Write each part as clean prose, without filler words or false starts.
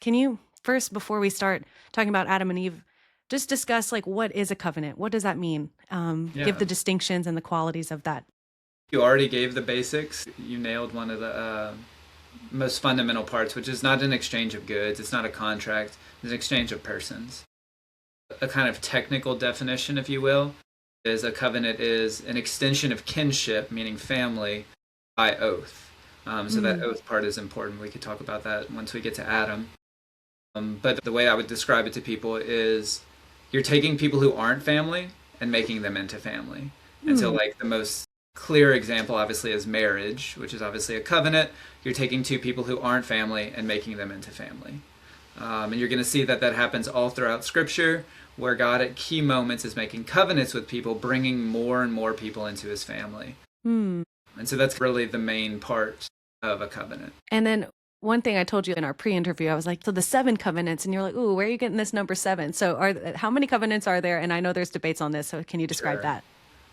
Can you first, before we start talking about Adam and Eve, just discuss like what is a covenant? What does that mean? Give Yeah. the distinctions and the qualities of that. You already gave the basics. You nailed one of the most fundamental parts, which is not an exchange of goods. It's not a contract. It's an exchange of persons. A kind of technical definition, if you will, is a covenant is an extension of kinship, meaning family, by oath. So that Mm. oath part is important. We could talk about that once we get to Adam. But the way I would describe it to people is you're taking people who aren't family and making them into family. And so, Mm. like, the most clear example, obviously, is marriage, which is obviously a covenant. You're taking two people who aren't family and making them into family. And you're going to see that that happens all throughout Scripture, where God at key moments is making covenants with people, bringing more and more people into his family. Mm. And so that's really the main part of a covenant. And then one thing I told you in our pre-interview, I was like, so the seven covenants, and you're like, ooh, where are you getting this number seven? So how many covenants are there? And I know there's debates on this, so can you describe Sure.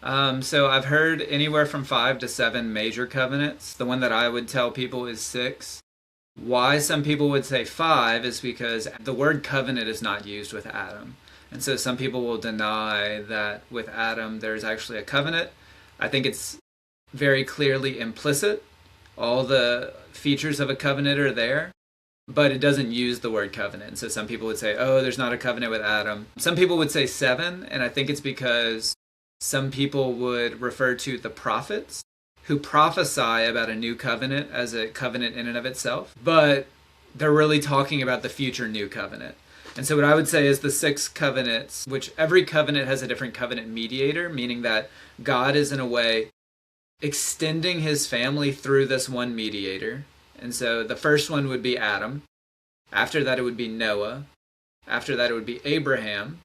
that? So I've heard anywhere from 5 to 7 major covenants. The one that I would tell people is 6. Why some people would say 5 is because the word covenant is not used with Adam. And so some people will deny that with Adam there's actually a covenant. I think it's very clearly implicit. All the features of a covenant are there, but it doesn't use the word covenant. So some people would say, oh, there's not a covenant with Adam. Some people would say 7, and I think it's because some people would refer to the prophets who prophesy about a new covenant as a covenant in and of itself, but they're really talking about the future new covenant. And so what I would say is the 6 covenants, which every covenant has a different covenant mediator, meaning that God is in a way extending his family through this one mediator. And so the first one would be Adam. After that, it would be Noah. After that, it would be Abraham.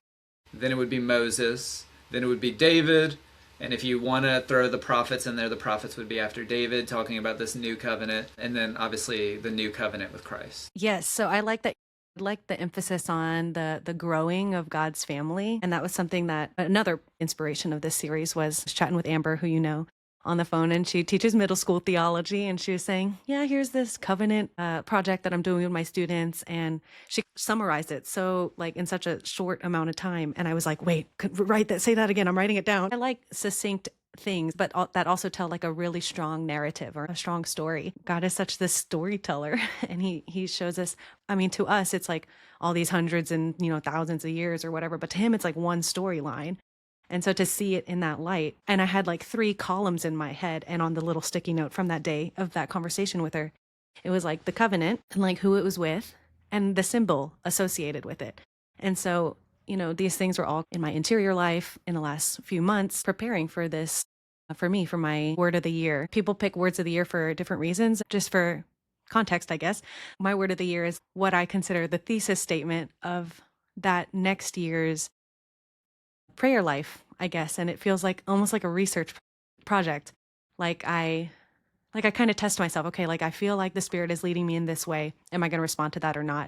Then it would be Moses. Then it would be David. And if you want to throw the prophets in there, the prophets would be after David, talking about this new covenant. And then obviously the new covenant with Christ. Yes, so I like that. I like the emphasis on the growing of God's family, and that was something that another inspiration of this series was chatting with Amber, who you know, on the phone, and she teaches middle school theology, and she was saying, "Yeah, here's this covenant project that I'm doing with my students," and she summarized it so like in such a short amount of time, and I was like, "Wait, write that, say that again." I'm writing it down. I like succinct things, but that also tell like a really strong narrative or a strong story. God is such this storyteller, and he shows us. I mean, to us, it's like all these hundreds and thousands of years or whatever, but to him, it's like one storyline. And so to see it in that light, and I had like 3 columns in my head, and on the little sticky note from that day of that conversation with her, it was like the covenant and like who it was with and the symbol associated with it. And so, these things were all in my interior life in the last few months, preparing for this, for me, for my word of the year. People pick words of the year for different reasons. Just for context, I guess, my word of the year is what I consider the thesis statement of that next year's prayer life, I guess. And it feels like almost like a research project. Like I like I kind of test myself. Okay, like I feel like the spirit is leading me in this way. Am I going to respond to that or not?